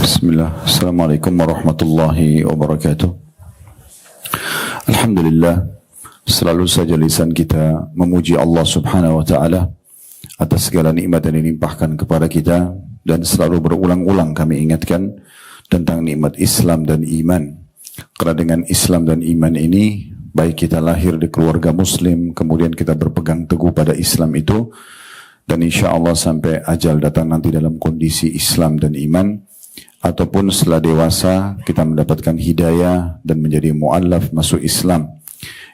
Bismillah. Assalamualaikum warahmatullahi wabarakatuh. Alhamdulillah, selalu saja lisan kita memuji Allah subhanahu wa ta'ala atas segala nikmat yang dilimpahkan kepada kita, dan selalu berulang-ulang kami ingatkan tentang nikmat Islam dan iman. Karena dengan Islam dan iman ini, baik kita lahir di keluarga muslim, kemudian kita berpegang teguh pada Islam itu, dan insya Allah sampai ajal datang nanti dalam kondisi Islam dan iman, ataupun setelah dewasa kita mendapatkan hidayah dan menjadi mu'allaf masuk Islam.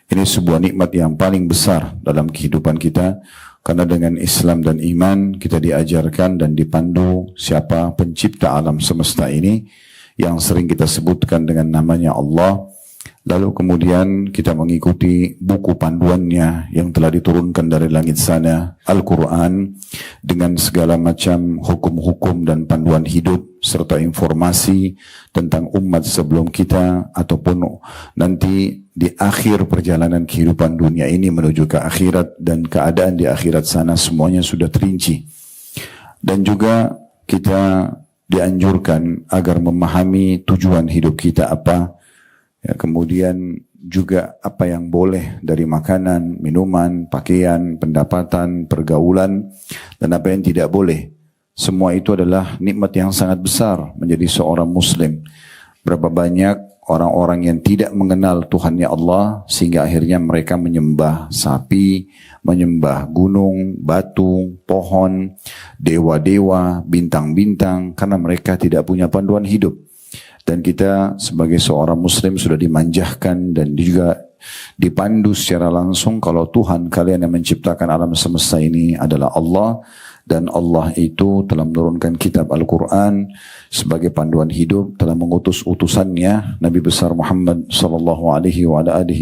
Ini sebuah nikmat yang paling besar dalam kehidupan kita, karena dengan Islam dan iman kita diajarkan dan dipandu siapa pencipta alam semesta ini, yang sering kita sebutkan dengan namanya Allah. Lalu kemudian kita mengikuti buku panduannya yang telah diturunkan dari langit sana, Al-Quran, dengan segala macam hukum-hukum dan panduan hidup, serta informasi tentang umat sebelum kita, ataupun nanti di akhir perjalanan kehidupan dunia ini menuju ke akhirat, dan keadaan di akhirat sana semuanya sudah terinci. Dan juga kita dianjurkan agar memahami tujuan hidup kita apa, ya, kemudian juga apa yang boleh dari makanan, minuman, pakaian, pendapatan, pergaulan, dan apa yang tidak boleh. Semua itu adalah nikmat yang sangat besar menjadi seorang muslim. Berapa banyak orang-orang yang tidak mengenal Tuhannya Allah, sehingga akhirnya mereka menyembah sapi, menyembah gunung, batu, pohon, dewa-dewa, bintang-bintang, karena mereka tidak punya panduan hidup. Dan kita sebagai seorang muslim sudah dimanjahkan dan juga dipandu secara langsung kalau Tuhan kalian yang menciptakan alam semesta ini adalah Allah, dan Allah itu telah menurunkan kitab Al-Quran sebagai panduan hidup, telah mengutus utusannya Nabi besar Muhammad sallallahu alaihi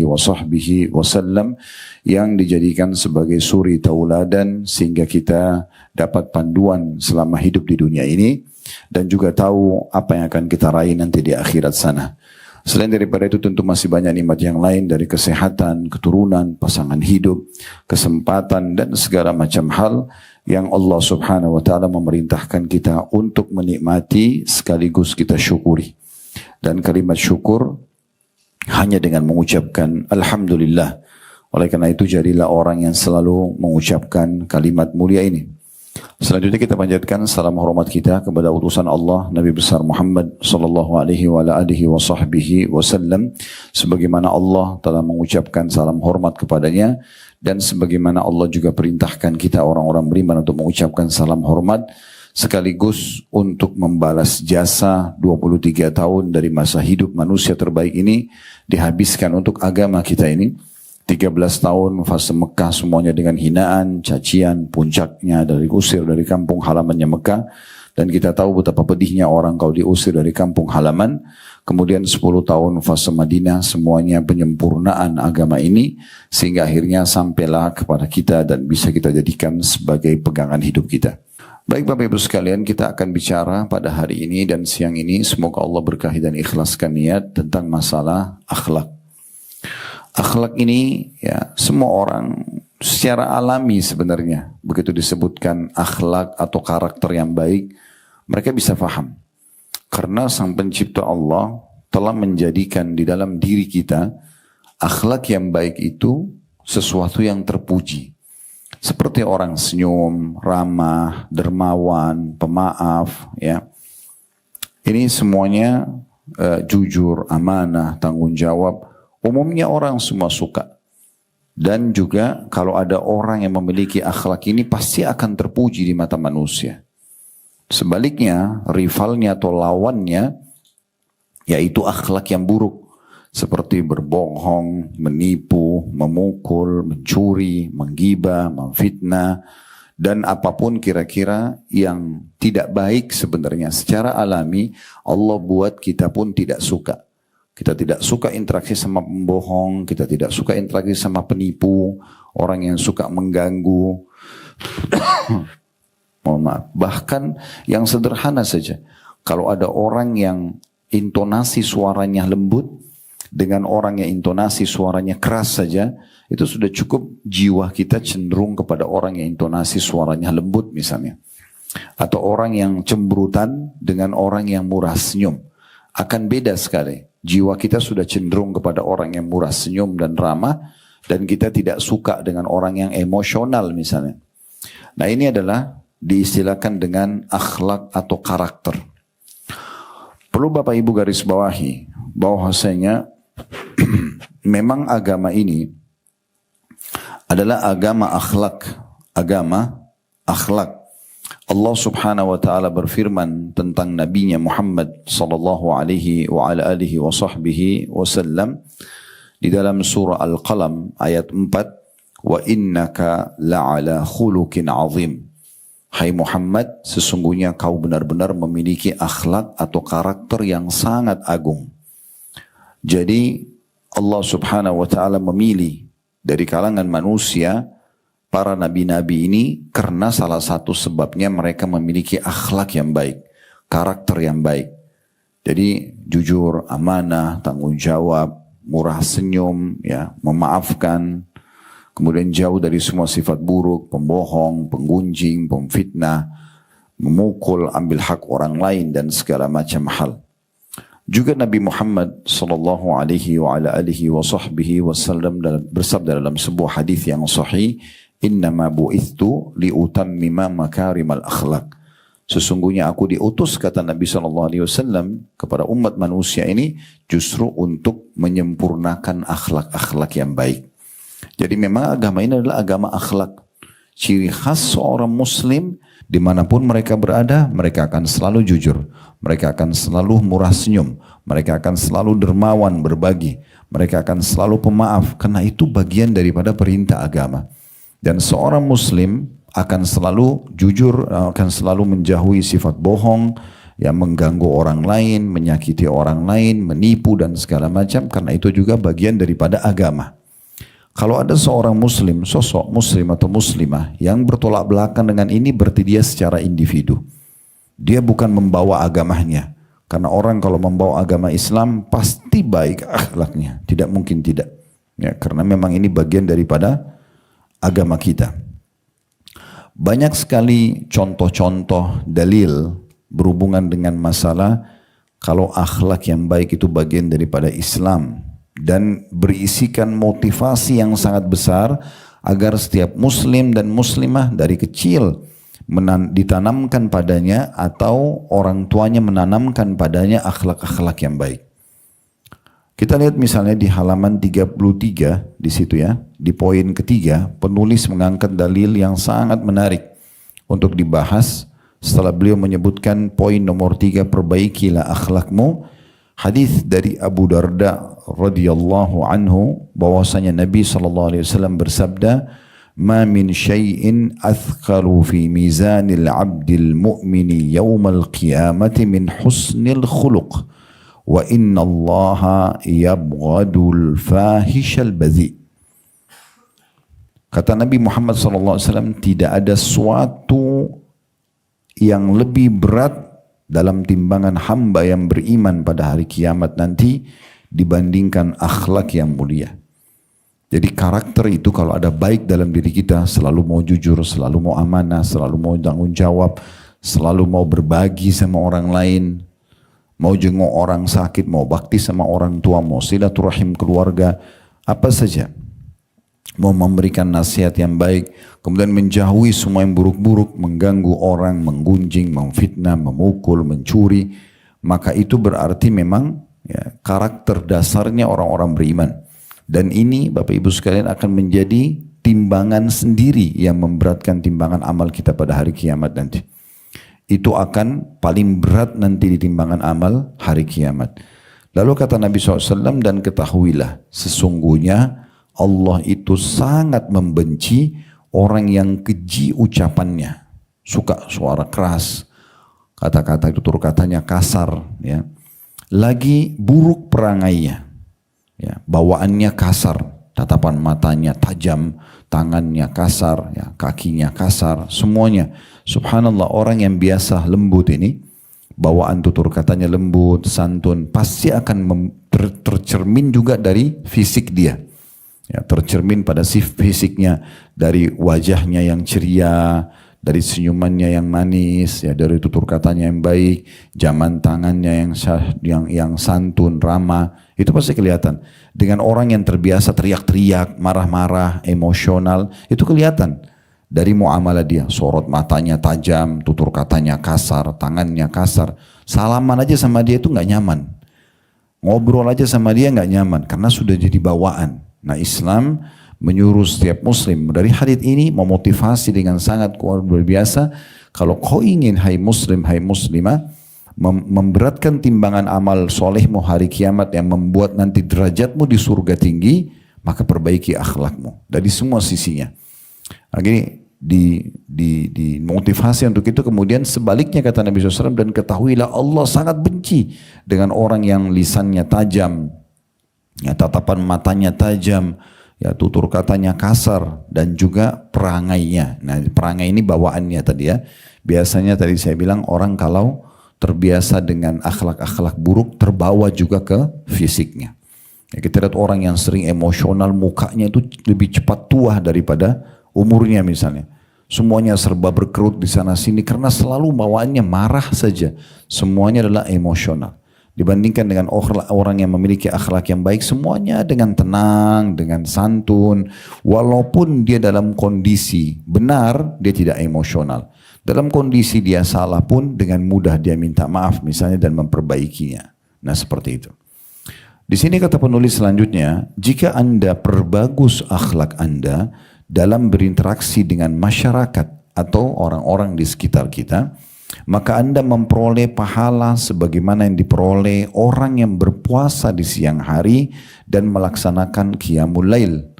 wasallam yang dijadikan sebagai suri tauladan, sehingga kita dapat panduan selama hidup di dunia ini, dan juga tahu apa yang akan kita raih nanti di akhirat sana. Selain daripada itu tentu masih banyak nikmat yang lain, dari kesehatan, keturunan, pasangan hidup, kesempatan, dan segala macam hal yang Allah subhanahu wa ta'ala memerintahkan kita untuk menikmati sekaligus kita syukuri. Dan kalimat syukur hanya dengan mengucapkan Alhamdulillah. Oleh karena itu jadilah orang yang selalu mengucapkan kalimat mulia ini. Selanjutnya kita panjatkan salam hormat kita kepada utusan Allah Nabi besar Muhammad sallallahu alaihi wasallam, sebagaimana Allah telah mengucapkan salam hormat kepadanya, dan sebagaimana Allah juga perintahkan kita orang-orang beriman untuk mengucapkan salam hormat, sekaligus untuk membalas jasa 23 tahun dari masa hidup manusia terbaik ini dihabiskan untuk agama kita ini. 13 tahun fase Mekah semuanya dengan hinaan, cacian, puncaknya dari usir dari kampung halamannya Mekah. Dan kita tahu betapa pedihnya orang kalau diusir dari kampung halaman. Kemudian 10 tahun fase Madinah, semuanya penyempurnaan agama ini, sehingga akhirnya sampailah kepada kita dan bisa kita jadikan sebagai pegangan hidup kita. Baik Bapak Ibu sekalian, kita akan bicara pada hari ini dan siang ini, semoga Allah berkahi dan ikhlaskan niat, tentang masalah akhlak. Akhlak ini ya semua orang secara alami sebenarnya, begitu disebutkan akhlak atau karakter yang baik, mereka bisa faham. Karena Sang Pencipta Allah telah menjadikan di dalam diri kita akhlak yang baik itu sesuatu yang terpuji. Seperti orang senyum, ramah, dermawan, pemaaf, ya. Ini semuanya jujur, amanah, tanggung jawab. Umumnya orang semua suka. Dan juga kalau ada orang yang memiliki akhlak ini pasti akan terpuji di mata manusia. Sebaliknya, rivalnya atau lawannya yaitu akhlak yang buruk. Seperti berbohong, menipu, memukul, mencuri, menggibah, memfitnah, dan apapun kira-kira yang tidak baik sebenarnya. Secara alami Allah buat kita pun tidak suka. Kita tidak suka interaksi sama pembohong, kita tidak suka interaksi sama penipu, orang yang suka mengganggu. Mohon maaf. Bahkan yang sederhana saja, kalau ada orang yang intonasi suaranya lembut dengan orang yang intonasi suaranya keras saja, itu sudah cukup jiwa kita cenderung kepada orang yang intonasi suaranya lembut misalnya. atau orang yang cemberutan dengan orang yang murah senyum. Akan beda sekali. Jiwa kita sudah cenderung kepada orang yang murah senyum dan ramah, dan kita tidak suka dengan orang yang emosional misalnya. Nah ini adalah diistilahkan dengan akhlak atau karakter. Perlu Bapak Ibu garis bawahi bahwasanya memang agama ini adalah agama akhlak. Agama akhlak. Allah Subhanahu wa taala berfirman tentang nabinya Muhammad sallallahu alaihi wa ala alihi wa sahbihi wasallam di dalam surah Al-Qalam ayat 4, wa innaka la'ala khuluqin azim. Hai Muhammad, sesungguhnya kau benar-benar memiliki akhlak atau karakter yang sangat agung. Jadi Allah Subhanahu wa taala memilih dari kalangan manusia para nabi-nabi ini karena salah satu sebabnya mereka memiliki akhlak yang baik, karakter yang baik. Jadi jujur, amanah, tanggung jawab, murah senyum, ya, memaafkan, kemudian jauh dari semua sifat buruk, pembohong, penggunjing, pemfitnah, memukul, ambil hak orang lain dan segala macam hal. Juga Nabi Muhammad sallallahu alaihi wa ala alihi wa sahbihi wasallam bersabda dalam sebuah hadis yang sahih, innama bu'ithtu liutammima makarimal akhlak. Sesungguhnya aku diutus, kata Nabi SAW kepada umat manusia ini justru untuk menyempurnakan akhlak-akhlak yang baik. Jadi memang agama ini adalah agama akhlak. Ciri khas seorang muslim dimanapun mereka berada, mereka akan selalu jujur. Mereka akan selalu murah senyum. Mereka akan selalu dermawan berbagi. Mereka akan selalu pemaaf. Karena itu bagian daripada perintah agama. Dan seorang muslim akan selalu jujur, akan selalu menjauhi sifat bohong, yang mengganggu orang lain, menyakiti orang lain, menipu dan segala macam, karena itu juga bagian daripada agama. Kalau ada seorang muslim, sosok muslim atau muslimah yang bertolak belakang dengan ini, berarti dia secara individu. Dia bukan membawa agamanya. Karena orang kalau membawa agama Islam pasti baik akhlaknya, tidak mungkin tidak. Ya, karena memang ini bagian daripada agama kita. Banyak sekali contoh-contoh dalil berhubungan dengan masalah kalau akhlak yang baik itu bagian daripada Islam, dan berisikan motivasi yang sangat besar agar setiap muslim dan muslimah dari kecil ditanamkan padanya atau orang tuanya menanamkan padanya akhlak-akhlak yang baik. Kita lihat misalnya di halaman 33 di situ ya, di poin ketiga, penulis mengangkat dalil yang sangat menarik untuk dibahas setelah beliau menyebutkan poin nomor 3, perbaikilah akhlakmu. Hadis dari Abu Darda radhiyallahu anhu bahwasanya Nabi SAW bersabda, "Ma min syai'in athqalu fi mizanil 'abdil mu'mini yawmal qiyamati min husnil khuluq. Wa inna allaha yabghadul fahishal badhi." Kata Nabi Muhammad SAW, tidak ada suatu yang lebih berat dalam timbangan hamba yang beriman pada hari kiamat nanti dibandingkan akhlak yang mulia. Jadi karakter itu kalau ada baik dalam diri kita, selalu mau jujur, selalu mau amanah, selalu mau tanggung jawab, selalu mau berbagi sama orang lain, mau jenguk orang sakit, mau bakti sama orang tua, mau silaturahim keluarga, apa saja. Mau memberikan nasihat yang baik, kemudian menjauhi semua yang buruk-buruk, mengganggu orang, menggunjing, memfitnah, memukul, mencuri. Maka itu berarti memang ya, karakter dasarnya orang-orang beriman. Dan ini Bapak Ibu sekalian akan menjadi timbangan sendiri yang memberatkan timbangan amal kita pada hari kiamat nanti. Itu akan paling berat nanti di timbangan amal hari kiamat. Lalu kata Nabi SAW, dan ketahuilah sesungguhnya Allah itu sangat membenci orang yang keji ucapannya, suka suara keras, kata-kata itu tutur katanya kasar, ya. Lagi buruk perangainya, ya. Bawaannya kasar, tatapan matanya tajam, tangannya kasar, ya. Kakinya kasar, semuanya. Subhanallah, orang yang biasa lembut ini, bawaan tutur katanya lembut, santun, pasti akan tercermin juga dari fisik dia. Ya, tercermin pada fisiknya, dari wajahnya yang ceria, dari senyumannya yang manis, ya dari tutur katanya yang baik, jaman tangannya yang santun, ramah, itu pasti kelihatan. Dengan orang yang terbiasa teriak-teriak, marah-marah, emosional, itu kelihatan dari muamalah dia. Sorot matanya tajam, tutur katanya kasar, tangannya kasar. Salaman aja sama dia itu nggak nyaman. Ngobrol aja sama dia nggak nyaman karena sudah jadi bawaan. Nah, Islam menyuruh setiap muslim dari hadits ini memotivasi dengan sangat luar biasa. Kalau kau ingin hai muslim, hai muslimah, memberatkan timbangan amal solehmu hari kiamat yang membuat nanti derajatmu di surga tinggi, maka perbaiki akhlakmu dari semua sisinya. Akhirnya di motivasi untuk itu. Kemudian sebaliknya kata Nabi SAW, dan ketahuilah Allah sangat benci dengan orang yang lisannya tajam, ya, tatapan matanya tajam, ya, tutur katanya kasar, dan juga perangainya. Nah, perangai ini bawaannya tadi ya. Biasanya tadi saya bilang orang kalau terbiasa dengan akhlak-akhlak buruk terbawa juga ke fisiknya. Ya, kita lihat orang yang sering emosional, mukanya itu lebih cepat tua daripada umurnya misalnya. Semuanya serba berkerut di sana sini karena selalu bawaannya marah saja. Semuanya adalah emosional. Dibandingkan dengan orang yang memiliki akhlak yang baik, semuanya dengan tenang, dengan santun. Walaupun dia dalam kondisi benar, dia tidak emosional. Dalam kondisi dia salah pun dengan mudah dia minta maaf misalnya dan memperbaikinya. Nah, seperti itu. Di sini kata penulis selanjutnya, jika Anda perbagus akhlak Anda dalam berinteraksi dengan masyarakat atau orang-orang di sekitar kita, maka Anda memperoleh pahala sebagaimana yang diperoleh orang yang berpuasa di siang hari dan melaksanakan qiyamul lail.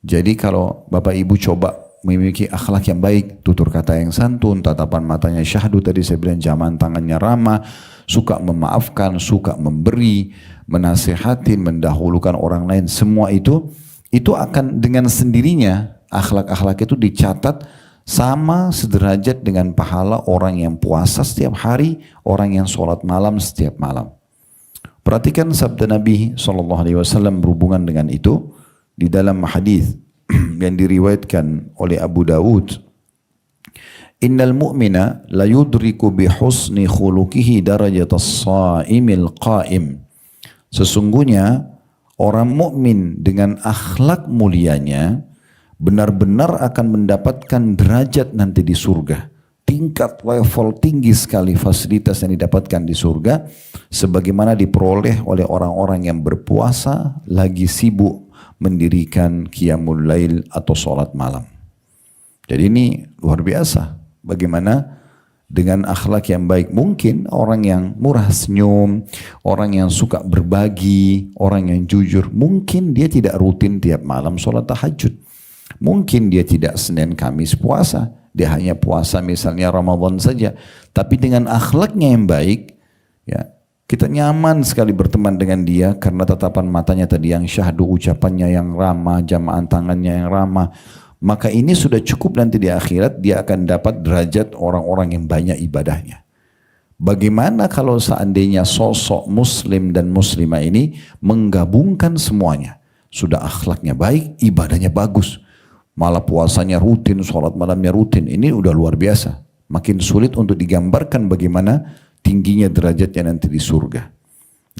Jadi kalau Bapak Ibu coba memiliki akhlak yang baik, tutur kata yang santun, tatapan matanya syahdu, tadi saya bilang jaman tangannya ramah, suka memaafkan, suka memberi, menasihatin, mendahulukan orang lain, semua itu akan dengan sendirinya akhlak-akhlak itu dicatat sama sederajat dengan pahala orang yang puasa setiap hari, orang yang sholat malam setiap malam. Perhatikan sabda Nabi SAW berhubungan dengan itu di dalam hadis yang diriwayatkan oleh Abu Dawud. Innal mu'mina la yudriku bi husni khuluqihi darajatas sha'imil qa'im. Sesungguhnya orang mukmin dengan akhlak mulianya benar-benar akan mendapatkan derajat nanti di surga. Tingkat level tinggi sekali fasilitas yang didapatkan di surga sebagaimana diperoleh oleh orang-orang yang berpuasa lagi sibuk mendirikan qiyamul lail atau sholat malam. Jadi ini luar biasa. Bagaimana dengan akhlak yang baik, mungkin orang yang murah senyum, orang yang suka berbagi, orang yang jujur, mungkin dia tidak rutin tiap malam sholat tahajud. Mungkin dia tidak Senin Kamis puasa, dia hanya puasa misalnya Ramadan saja. Tapi dengan akhlaknya yang baik, ya, kita nyaman sekali berteman dengan dia karena tatapan matanya tadi yang syahdu, ucapannya yang ramah, jamaan tangannya yang ramah. Maka ini sudah cukup nanti di akhirat dia akan dapat derajat orang-orang yang banyak ibadahnya. Bagaimana kalau seandainya sosok muslim dan muslimah ini menggabungkan semuanya. Sudah akhlaknya baik, ibadahnya bagus. Malah puasanya rutin, sholat malamnya rutin. Ini udah luar biasa. Makin sulit untuk digambarkan bagaimana tingginya derajatnya nanti di surga.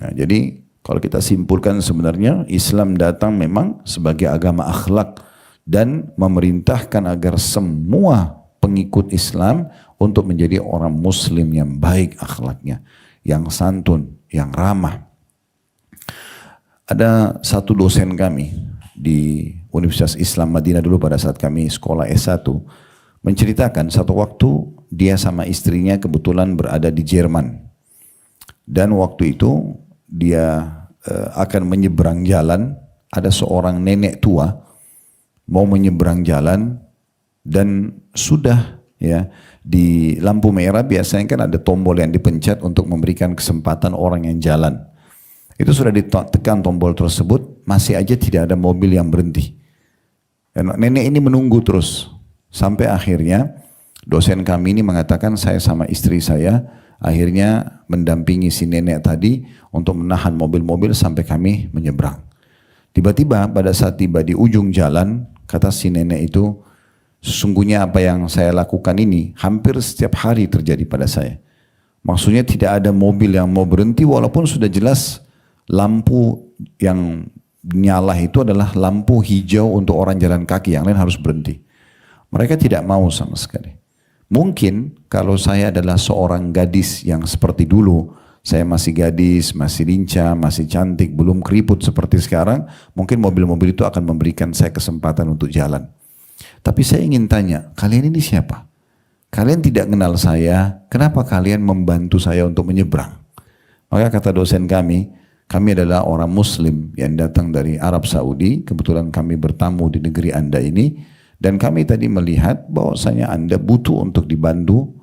Nah, jadi kalau kita simpulkan sebenarnya Islam datang memang sebagai agama akhlak dan memerintahkan agar semua pengikut Islam untuk menjadi orang muslim yang baik akhlaknya, yang santun, yang ramah. Ada satu dosen kami di Universitas Islam Madinah dulu pada saat kami sekolah S1 menceritakan satu waktu dia sama istrinya kebetulan berada di Jerman dan waktu itu dia akan menyeberang jalan, ada seorang nenek tua mau menyeberang jalan dan sudah ya di lampu merah biasanya kan ada tombol yang dipencet untuk memberikan kesempatan orang yang jalan. Itu sudah ditekan tombol tersebut, masih aja tidak ada mobil yang berhenti. Dan nenek ini menunggu terus sampai akhirnya dosen kami ini mengatakan saya sama istri saya akhirnya mendampingi si nenek tadi untuk menahan mobil-mobil sampai kami menyeberang. Tiba-tiba pada saat tiba di ujung jalan, kata si nenek itu, Sesungguhnya apa yang saya lakukan ini hampir setiap hari terjadi pada saya. Maksudnya tidak ada mobil yang mau berhenti walaupun sudah jelas lampu yang nyala itu adalah lampu hijau untuk orang jalan kaki, yang lain harus berhenti. Mereka tidak mau sama sekali. Mungkin kalau saya adalah seorang gadis yang seperti dulu, saya masih gadis, masih lincah, masih cantik, belum keriput seperti sekarang, mungkin mobil-mobil itu akan memberikan saya kesempatan untuk jalan. Tapi saya ingin tanya, kalian ini siapa? Kalian tidak kenal saya, kenapa kalian membantu saya untuk menyeberang? Maka kata dosen kami adalah orang Muslim yang datang dari Arab Saudi, kebetulan kami bertamu di negeri Anda ini, dan kami tadi melihat bahwasanya Anda butuh untuk dibantu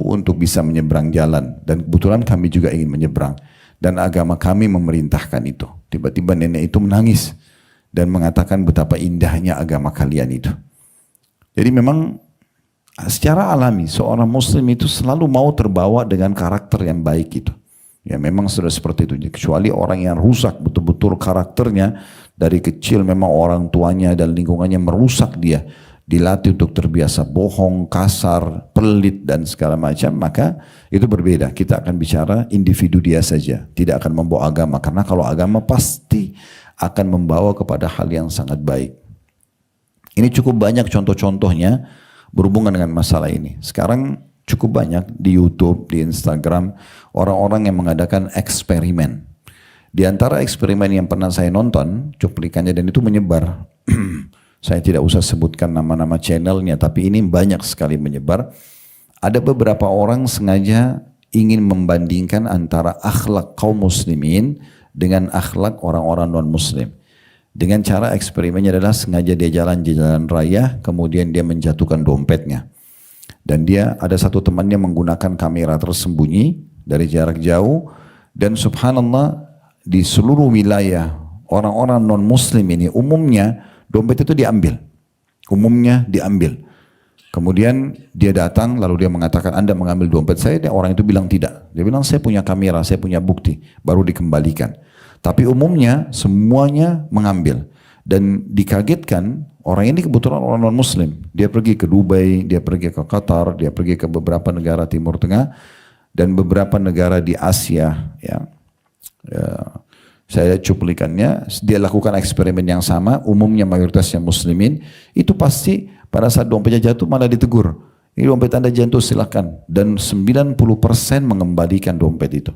untuk bisa menyeberang jalan, dan kebetulan kami juga ingin menyeberang, dan agama kami memerintahkan itu. Tiba-tiba nenek itu menangis dan mengatakan betapa indahnya agama kalian itu. Jadi memang secara alami seorang muslim itu selalu mau terbawa dengan karakter yang baik itu. Ya memang sudah seperti itu. Kecuali orang yang rusak betul-betul karakternya dari kecil, memang orang tuanya dan lingkungannya merusak dia. Dilatih untuk terbiasa bohong, kasar, pelit dan segala macam, maka itu berbeda. Kita akan bicara individu dia saja, tidak akan membawa agama. Karena kalau agama pasti akan membawa kepada hal yang sangat baik. Ini cukup banyak contoh-contohnya berhubungan dengan masalah ini. Sekarang cukup banyak di YouTube, di Instagram, orang-orang yang mengadakan eksperimen. Di antara eksperimen yang pernah saya nonton, cuplikannya dan itu menyebar. Saya tidak usah sebutkan nama-nama channelnya, tapi ini banyak sekali menyebar. Ada beberapa orang sengaja ingin membandingkan antara akhlak kaum muslimin dengan akhlak orang-orang non-muslim. Dengan cara eksperimennya adalah sengaja dia jalan di jalan raya, kemudian dia menjatuhkan dompetnya. Dan dia ada satu temannya menggunakan kamera tersembunyi dari jarak jauh, dan subhanallah di seluruh wilayah orang-orang non-muslim ini umumnya dompet itu diambil. Umumnya diambil. Kemudian dia datang lalu dia mengatakan, Anda mengambil dompet saya, dan orang itu bilang tidak. Dia bilang saya punya kamera, saya punya bukti, baru dikembalikan. Tapi umumnya semuanya mengambil. Dan dikagetkan, orang ini kebetulan orang non-muslim. Dia pergi ke Dubai, dia pergi ke Qatar, dia pergi ke beberapa negara Timur Tengah, dan beberapa negara di Asia. Ya. Saya cuplikannya, dia lakukan eksperimen yang sama, umumnya mayoritasnya muslimin, itu pasti pada saat dompetnya jatuh malah ditegur. Ini dompet Anda jatuh silakan. Dan 90% mengembalikan dompet itu.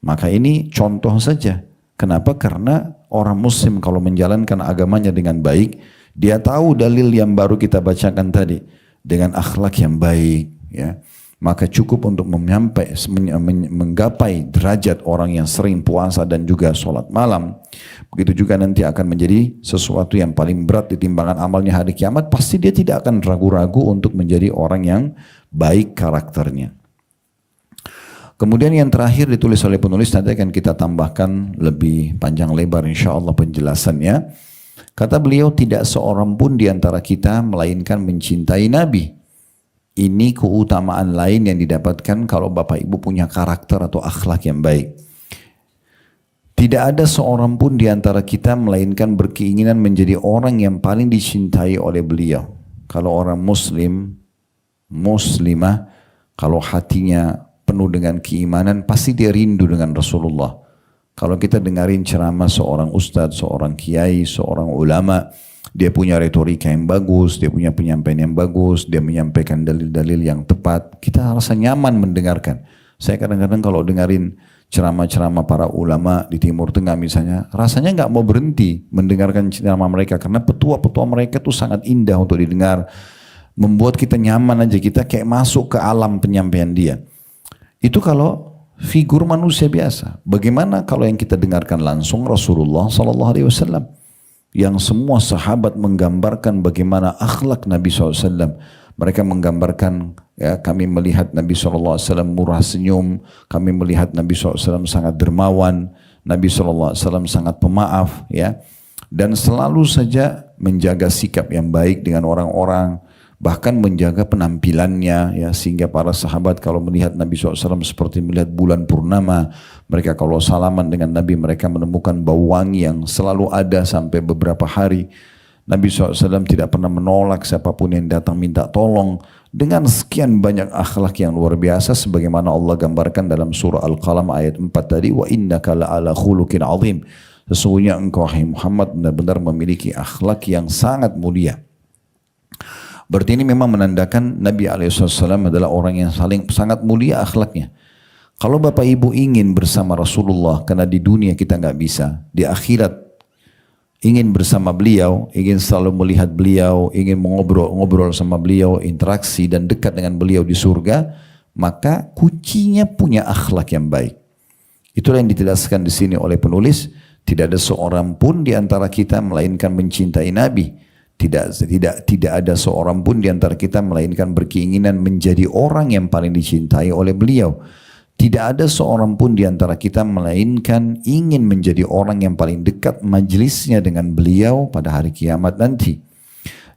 Maka ini contoh saja. Kenapa? Karena orang muslim kalau menjalankan agamanya dengan baik, dia tahu dalil yang baru kita bacakan tadi, dengan akhlak yang baik, ya, maka cukup untuk menggapai derajat orang yang sering puasa dan juga sholat malam. Begitu juga nanti akan menjadi sesuatu yang paling berat di timbangan amalnya hari kiamat, pasti dia tidak akan ragu-ragu untuk menjadi orang yang baik karakternya. Kemudian yang terakhir ditulis oleh penulis, nanti akan kita tambahkan lebih panjang lebar insya Allah penjelasannya. Kata beliau, tidak seorang pun di antara kita melainkan mencintai Nabi. Ini keutamaan lain yang didapatkan kalau Bapak Ibu punya karakter atau akhlak yang baik. Tidak ada seorang pun di antara kita melainkan berkeinginan menjadi orang yang paling dicintai oleh beliau. Kalau orang muslim, muslimah, kalau hatinya penuh dengan keimanan, pasti dia rindu dengan Rasulullah. Kalau kita dengarin ceramah seorang ustadz, seorang kiai, seorang ulama, dia punya retorika yang bagus, dia punya penyampaian yang bagus, dia menyampaikan dalil-dalil yang tepat, kita rasa nyaman mendengarkan. Saya kadang-kadang kalau dengarin ceramah-ceramah para ulama di Timur Tengah misalnya, rasanya nggak mau berhenti mendengarkan ceramah mereka, karena petua-petua mereka tuh sangat indah untuk didengar, membuat kita nyaman aja, kita kayak masuk ke alam penyampaian dia. Itu kalau figur manusia biasa. Bagaimana kalau yang kita dengarkan langsung Rasulullah SAW, yang semua sahabat menggambarkan bagaimana akhlak Nabi SAW. Mereka menggambarkan, ya, kami melihat Nabi SAW murah senyum, kami melihat Nabi SAW sangat dermawan, Nabi SAW sangat pemaaf, ya, dan selalu saja menjaga sikap yang baik dengan orang-orang, bahkan menjaga penampilannya, ya, sehingga para sahabat kalau melihat Nabi SAW seperti melihat bulan purnama. Mereka kalau salaman dengan Nabi, mereka menemukan bau wangi yang selalu ada sampai beberapa hari. Nabi SAW tidak pernah menolak siapapun yang datang minta tolong dengan sekian banyak akhlak yang luar biasa sebagaimana Allah gambarkan dalam surah Al-Qalam ayat 4 tadi, wa innaka la'ala khuluqin azim. Sesungguhnya engkau wahai Muhammad benar-benar memiliki akhlak yang sangat mulia. Berarti ini memang menandakan Nabi SAW adalah orang yang sangat mulia akhlaknya. Kalau Bapak Ibu ingin bersama Rasulullah, karena di dunia kita nggak bisa, di akhirat ingin bersama beliau, ingin selalu melihat beliau, ingin ngobrol sama beliau, interaksi dan dekat dengan beliau di surga, maka kuncinya punya akhlak yang baik. Itulah yang dijelaskan di sini oleh penulis, tidak ada seorang pun di antara kita melainkan mencintai Nabi. Tidak ada seorang pun di antara kita melainkan berkeinginan menjadi orang yang paling dicintai oleh beliau. Tidak ada seorang pun di antara kita melainkan ingin menjadi orang yang paling dekat majelisnya dengan beliau pada hari kiamat nanti.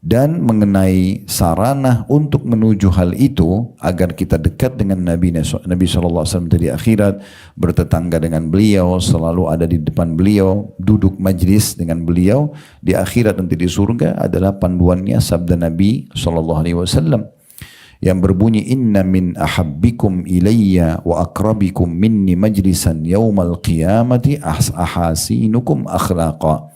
Dan mengenai sarana untuk menuju hal itu agar kita dekat dengan Nabi SAW di akhirat, bertetangga dengan beliau, selalu ada di depan beliau, duduk majlis dengan beliau di akhirat nanti di surga adalah panduannya sabda Nabi SAW. Yang berbunyi inna min ahabbikum ilayya wa akrabikum minni majlisan yaumal qiyamati ahasinukum akhlaqa.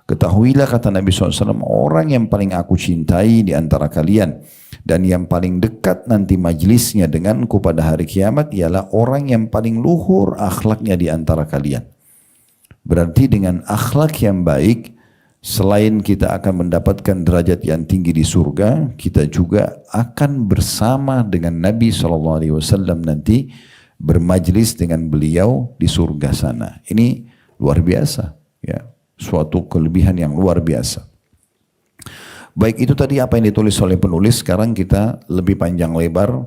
Ketahuilah kata Nabi SAW, orang yang paling aku cintai di antara kalian dan yang paling dekat nanti majlisnya denganku pada hari kiamat ialah orang yang paling luhur akhlaknya di antara kalian. Berarti dengan akhlak yang baik, selain kita akan mendapatkan derajat yang tinggi di surga, kita juga akan bersama dengan Nabi SAW nanti bermajlis dengan beliau di surga sana. Ini luar biasa, ya, suatu kelebihan yang luar biasa. Baik, itu tadi apa yang ditulis oleh penulis. Sekarang kita lebih panjang lebar